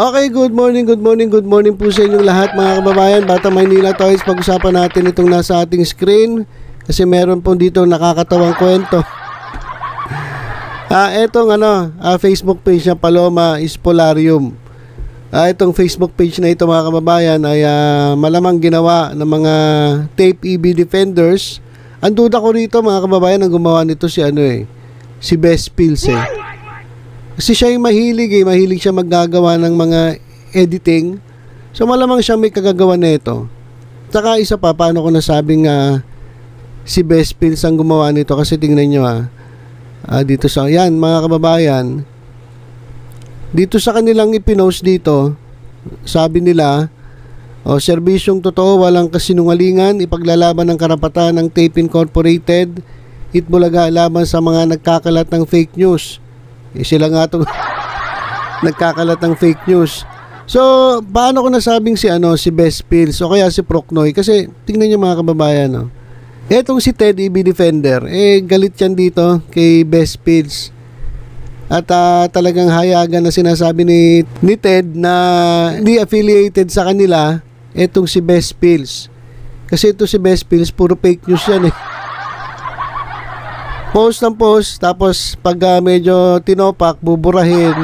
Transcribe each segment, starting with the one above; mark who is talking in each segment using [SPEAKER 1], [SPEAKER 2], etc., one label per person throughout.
[SPEAKER 1] Okay, good morning po sa inyong lahat mga kababayan. Bata Maynila Toys, pag-usapan natin itong nasa ating screen kasi meron po dito nakakatawang kwento. Etong Facebook page na Paloma Spolarium. Itong Facebook page na ito mga kababayan ay malamang ginawa ng mga tape EB defenders. Ang duda ko rito mga kababayan, ang gumawa nito si Best Pills Kasi siya yung mahilig siya maggagawa ng mga editing. So malamang siya may kagagawa nito. Saka isa pa, paano ko nasabing si Best Pills ang gumawa nito, kasi tingnan nyo dito sa, yan mga kababayan, dito sa kanilang ipinost dito, sabi nila, serbisyong totoo, walang kasinungalingan, ipaglalaban ng karapatan ng Tape Incorporated, Itbulaga laban sa mga nagkakalat ng fake news. Sila nga itong nagkakalat ng fake news. So, paano ko nasabing si Best Pills o kaya si Procnoy? Kasi, tingnan nyo mga kababayan, etong si Ted EB Defender, galit yan dito kay Best Pills. At talagang hayagan na sinasabi ni Ted na hindi affiliated sa kanila etong si Best Pills. Kasi ito si Best Pills, puro fake news yan Post ng post, tapos pag medyo tinopak, buburahin.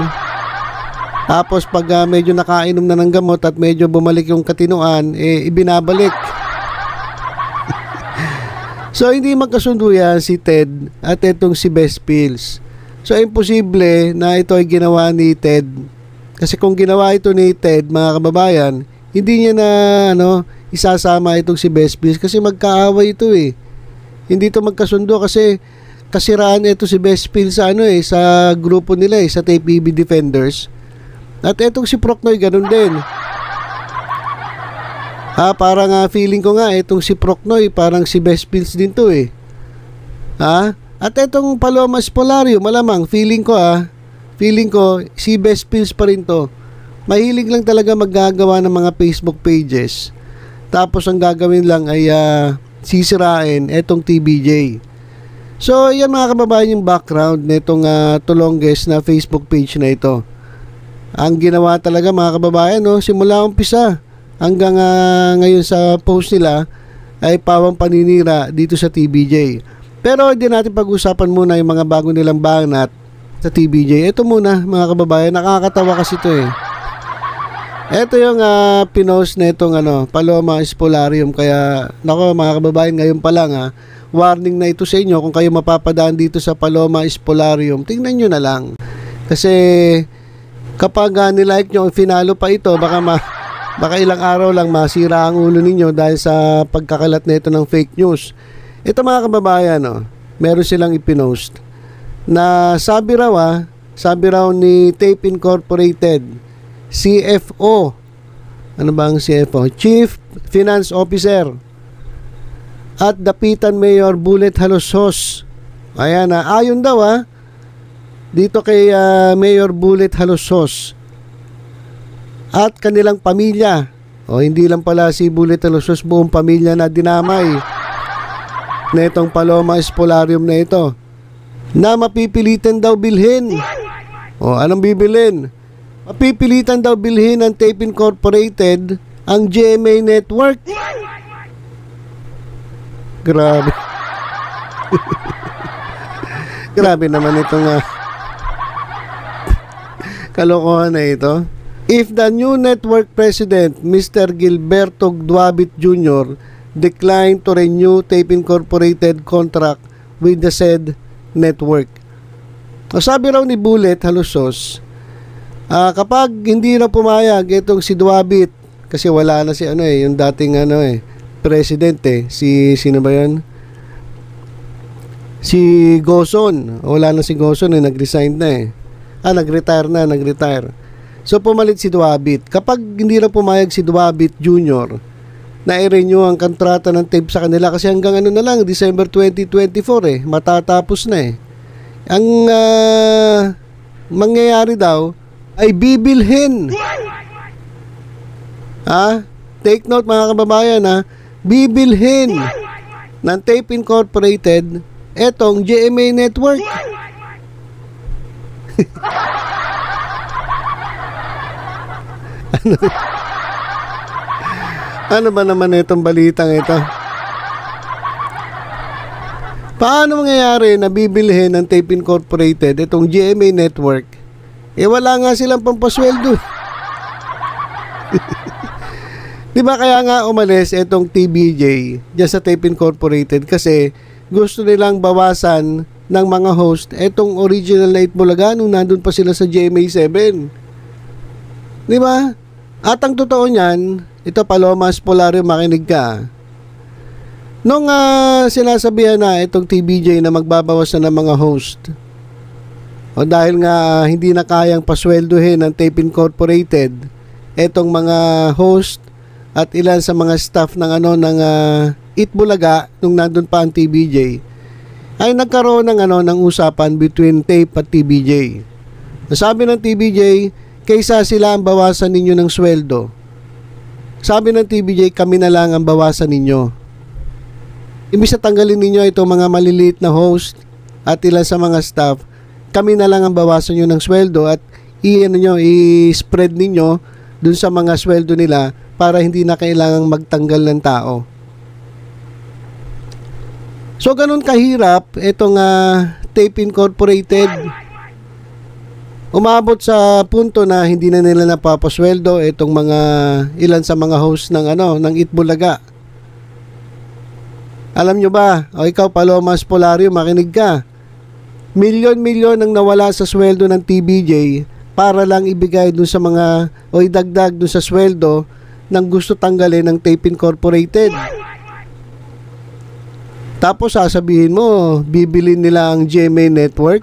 [SPEAKER 1] Tapos pag medyo nakainom na ng gamot at medyo bumalik yung katinuan, ibinabalik. So hindi magkasundo yan si Ted at itong si Best Pills. So imposible na ito ay ginawa ni Ted. Kasi kung ginawa ito ni Ted, mga kababayan, hindi niya na isasama itong si Best Pills kasi magkaaway ito Hindi ito magkasundo kasi kasiraan ito si Best Pills sa sa grupo nila sa Tape EB Defenders. At etong si Procnoy ganun din. Parang feeling ko nga etong si Procnoy parang si Best Pills din to At etong Paloma Spolarium, malamang feeling ko si Best Pills pa rin to. Mahilig lang talaga maggagawa ng mga Facebook pages. Tapos ang gagawin lang ay sisirain etong TBJ. So, yan mga kababayan yung background nitong Tulonges na Facebook page na ito. Ang ginawa talaga mga kababayan, simula umpisa hanggang ngayon sa post nila ay pawang paninira dito sa TBJ. Pero hindi natin pag-usapan muna yung mga bago nilang banat sa TBJ. Ito muna mga kababayan, nakakatawa kasi ito Ito yung pinost na itong Paloma Spolarium. Kaya, nako mga kababayan, ngayon pa lang warning na ito sa inyo kung kayo mapapadaan dito sa Paloma Spolarium, tingnan nyo na lang. Kasi kapag nilike nyo, finalo pa ito, baka ilang araw lang masira ang ulo ninyo dahil sa pagkakalat na ito ng fake news. Ito mga kababayan, meron silang ipinost na sabi raw ni Tape Incorporated, CFO, ano ba ang CFO? Chief Finance Officer at dapitan Mayor Bullet Halosos. Ayan ayon daw dito kay Mayor Bullet Halosos at kanilang pamilya. Hindi lang pala si Bullet Halosos, buong pamilya na dinamay na itong Paloma Spolarium na ito, na mapipilitan daw bilhin. Anong bibilin? Mapipilitan daw bilhin ng Tape Incorporated ang GMA Network. Grabe. Grabe naman itong kalokohan na ito. If the new network president, Mr. Gilberto Duabit Jr., declined to renew Tape Incorporated contract with the said network. Sabi raw ni Bullet Halosos, kapag hindi na pumayag itong si Duabit, kasi wala na si yung dating president sino ba yan? Si Goson. Wala na si Goson nag-resign na nag-retire. So pumalit si Duabit. Kapag hindi na pumayag si Duabit Jr. na i-renew ang kontrata ng tape sa kanila, kasi hanggang na lang December 2024 matatapos na ang mangyayari daw ay bibilhin. Take note mga kababayan bibilhin ng Tape Incorporated etong GMA Network. Ano ba naman itong balitang ito? Paano mangyayari na bibilhin ng Tape Incorporated itong GMA Network? Wala nga silang pampasweldo. Di ba kaya nga umalis itong TBJ dyan sa Tape Incorporated kasi gusto nilang bawasan ng mga host itong original na Itbulaga nung nandun pa sila sa GMA 7. Di ba? At ang totoo niyan, ito Palomas Polario, makinig ka. Nung sinasabihan na itong TBJ na magbabawas na ng mga host, o dahil nga hindi na kayang pasweldohin ng Tape Incorporated itong mga host at ilan sa mga staff ng ng Itbulaga nung nandun pa ang TBJ, ay nagkaroon ng usapan between Tape at TBJ. Sabi ng TBJ, kaysa sila ang bawasan ninyo ng sweldo, sabi ng TBJ, kami na lang ang bawasan ninyo. Imbis na tanggalin ninyo itong mga maliliit na host at ilan sa mga staff, kami na lang ang bawasan nyo ng sweldo at i-spread ninyo dun sa mga sweldo nila para hindi na kailangang magtanggal ng tao. So ganun kahirap itong Tape Incorporated. Umabot sa punto na hindi na nila napapasweldo itong mga ilan sa mga host ng ng Itbulaga. Alam nyo ba, o ikaw Palomas Polario, makinig ka. Milyon-milyon ang nawala sa sweldo ng TBJ para lang ibigay dun sa mga o idagdag dun sa sweldo ng gusto tanggalin ng Tape Incorporated. Tapos sasabihin mo, bibili nila ang GMA Network.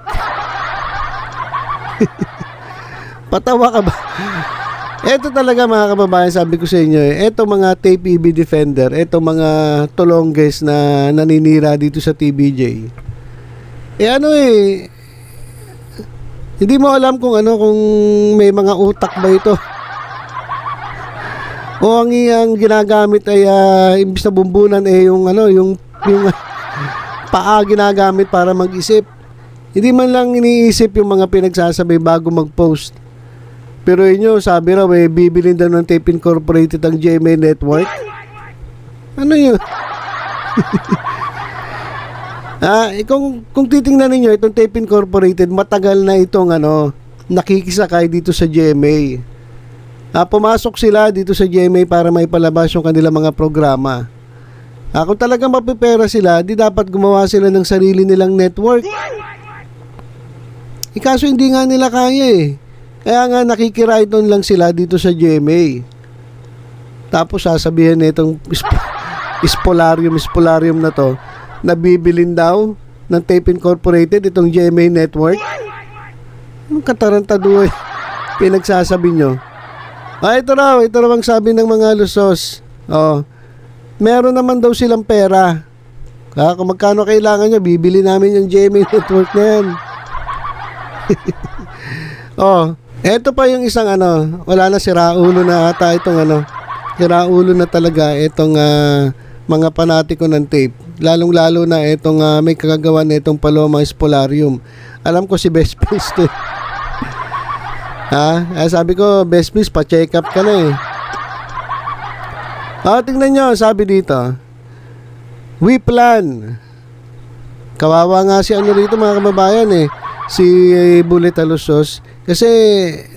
[SPEAKER 1] Patawa ka ba? Ito talaga mga kababayan, sabi ko sa inyo, eto mga Tape EB Defender, eto mga tulongges na naninira dito sa TBJ. Hindi mo alam kung kung may mga utak ba ito. O ang ginagamit ay imbis na bumbunan yung paa ginagamit para mag-isip. Hindi man lang iniisip yung mga pinagsasabi bago mag-post. Pero inyo, sabi raw bibilin daw ng Tape Incorporated ang GMA Network. Ano yun? Kung titingnan ninyo itong Tape Incorporated, matagal na itong nakikisakay dito sa GMA. Pumasok sila dito sa GMA para may palabas yung kanilang mga programa. Kung talagang mapipera sila, di dapat gumawa sila ng sarili nilang network. Kaso hindi nga nila kaya Kaya nga nakikiride on lang sila dito sa GMA. Tapos sasabihin itong Spolarium na to, na bibilin daw ng Tape Incorporated itong GMA Network. Anong katarantado pinagsasabi nyo? Ito raw ang sabi ng mga lusos. Meron naman daw silang pera. Kung magkano kailangan nyo, bibili namin yung GMA Network na yan. Eto pa yung isang wala na, siraulo na ata itong siraulo na talaga itong mga panatiko ng tape. Lalong-lalo na itong may kagagawa na itong Palomas Polarium. Alam ko si Best Pills to. Sabi ko, Best Pills, pa-check up ka na tingnan nyo, sabi dito, we plan. Kawawa nga si rito mga kababayan si Bullet Alusos. Kasi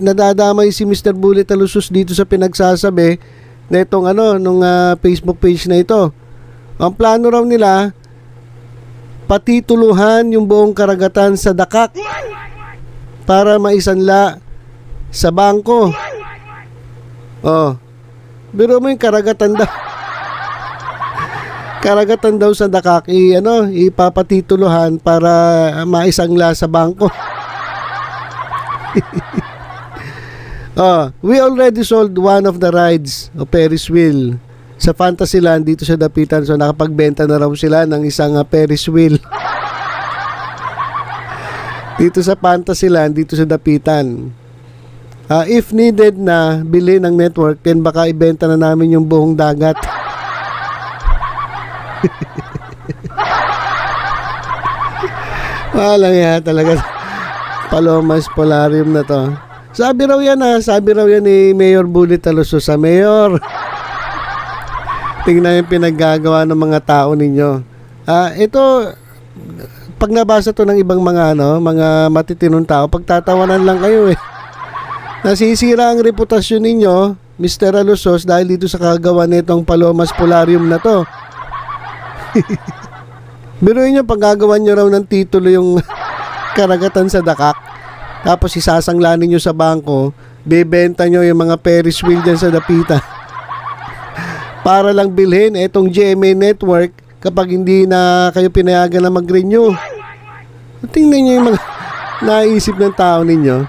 [SPEAKER 1] nadadamay si Mr. Bullet Alusos dito sa pinagsasabi na itong nung Facebook page na ito. Ang plano raw nila, patituluhan yung buong karagatan sa Dakak para maisanla sa bangko. Biro mo yung karagatan daw. Karagatan daw sa Dakak ipapatituluhan para maisangla sa bangko. We already sold one of the rides o Ferris wheel sa Fantasyland dito sa Dapitan. So nakapagbenta na raw sila ng isang Ferris wheel dito sa Fantasyland dito sa Dapitan. If needed na bili ng network, then baka ibenta na namin yung buong dagat. Walang talaga Palomas Polarium na to. Sabi raw yan ni Mayor Bully Taluso sa Mayor. Tingnan yung pinaggagawa ng mga tao ninyo. Ito, pag nabasa to ng ibang mga mga matitinong tao, pagtatawanan lang kayo eh. Nasisira ang reputasyon ninyo, Mr. Alusos, dahil dito sa kagawa nitong Palomas Polarium na to. Biruin nyo, paggagawa nyo raw ng titulo yung karagatan sa Dakak, tapos isasanglanin nyo sa bangko, bebenta nyo yung mga Ferris wheel dyan sa Dapitan para lang bilhin itong GMA Network kapag hindi na kayo pinayagan na mag-renew. Tingnan nyo yung mga naisip ng tao ninyo.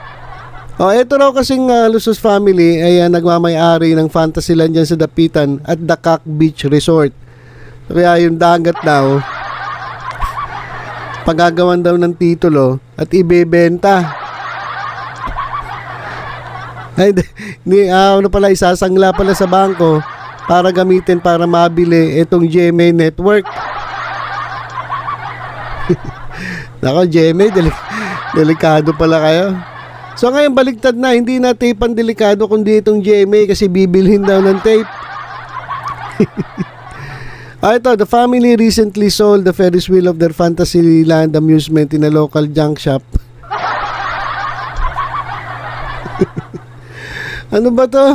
[SPEAKER 1] Ito raw kasing Lusos family ay nagmamay-ari ng Fantasyland dyan sa Dapitan at Dakak Beach Resort. Kaya yung dagat daw, pagagawan daw ng titulo at ibebenta. Ay, isasangla pala sa bangko para gamitin para mabili itong GMA Network. Nako, GMA, delikado pala kayo. So ngayon baligtad na, hindi na tape ang delikado kundi itong GMA kasi bibilhin daw ng tape. Ito, the family recently sold the Ferris wheel of their Fantasyland amusement in a local junk shop. Ano ba to?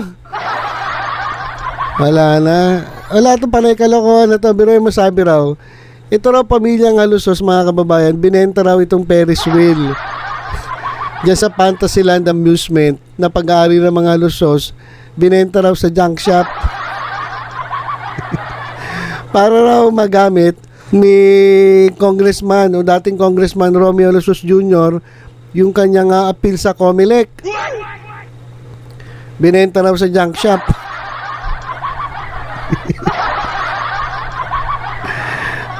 [SPEAKER 1] Wala itong panay kalokohan na to. Pero yung masabi raw, ito raw pamilyang Alusos, mga kababayan, binenta raw itong Ferris wheel diyan sa Fantasyland amusement na pag-aari ng mga Alusos, binenta raw sa junk shop para raw magamit ni Congressman o dating Congressman Romeo Alusos Jr. yung kanyang appeal sa COMELEC. Binenta raw sa junk shop.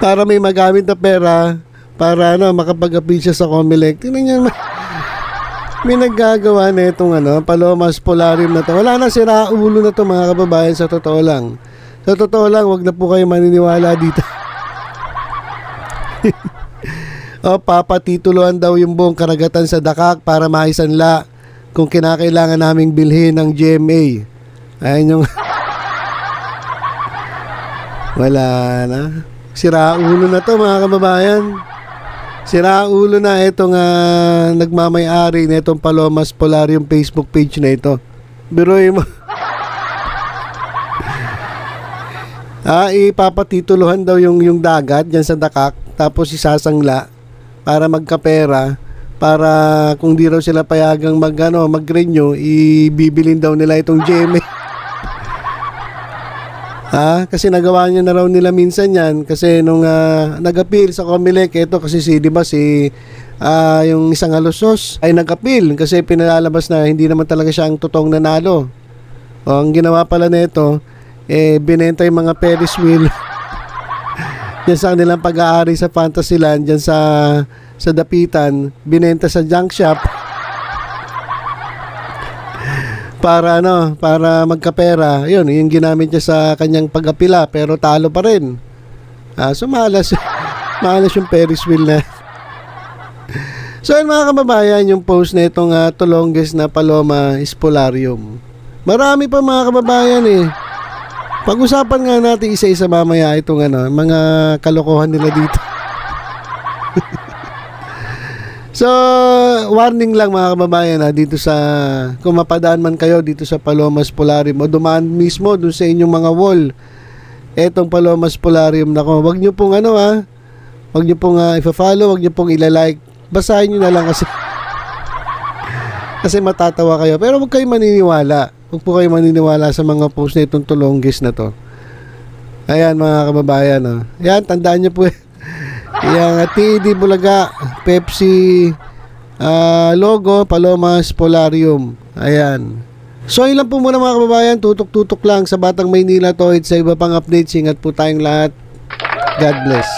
[SPEAKER 1] Para may magamit na pera para makapag-appeal siya sa COMELEC. Tingnan niyo, may naggagawa na itong Palomas Polarium na to. Wala na, sira ulo na to, mga kababayan, sa totoo lang. Sa totoo lang, wag na po kayo maniniwala dito. Papatituluan daw yung buong karagatan sa Dakak para maisanla kung kinakailangan naming bilhin ng GMA. Ayun yung wala na. Sira ulo na to, mga kababayan. Sira ulo na itong nagmamay-ari na itong Palomas Polarium Facebook page na ito. Biruin mo. Ipapatituluhan daw yung dagat dyan sa Dakak, tapos isasangla para magkapera, para kung di raw sila payagang mag-renew, ibibilin daw nila itong GMA. Kasi nagawa niya na raw nila minsan yan, kasi nung nag-appeal sa COMELEC, ito kasi yung isang Alusos ay nag-appeal kasi pinalalabas na hindi naman talaga siya ang totoong nanalo. Ang ginawa pala nito, binenta yung mga Ferris wheel yan sa kanilang pag-aari sa Fantasyland dyan sa Dapitan, binenta sa junk shop para magkapera. Yun, yung ginamit niya sa kanyang pag-apila, pero talo pa rin. So malas yung Ferris wheel na. So yun, mga kababayan, yung post na itong Tulonges na Palomas Polarium. Marami pa, mga kababayan Pag-usapan nga natin isa-isa mamaya itong mga kalokohan nila dito. So, warning lang, mga kababayan, dito sa, kung mapadaan man kayo dito sa Palomas Polarium o dumaan mismo dun sa inyong mga wall, etong Palomas Polarium, wag nyo pong wag nyo pong ipa-follow, wag nyo pong ilalike, basahin nyo na lang kasi matatawa kayo, pero wag kayo maniniwala. Huwag po kayo maniniwala sa mga post na itong Tulonges na to. Ayan, mga kababayan. Ayan, tandaan nyo po. Ayan, TED Bulaga, Pepsi logo, Palomas Polarium. Ayan. So, ilan po muna, mga kababayan. Tutok-tutok lang sa Batang Maynila to. Sa iba pang updates, ingat po tayong lahat. God bless.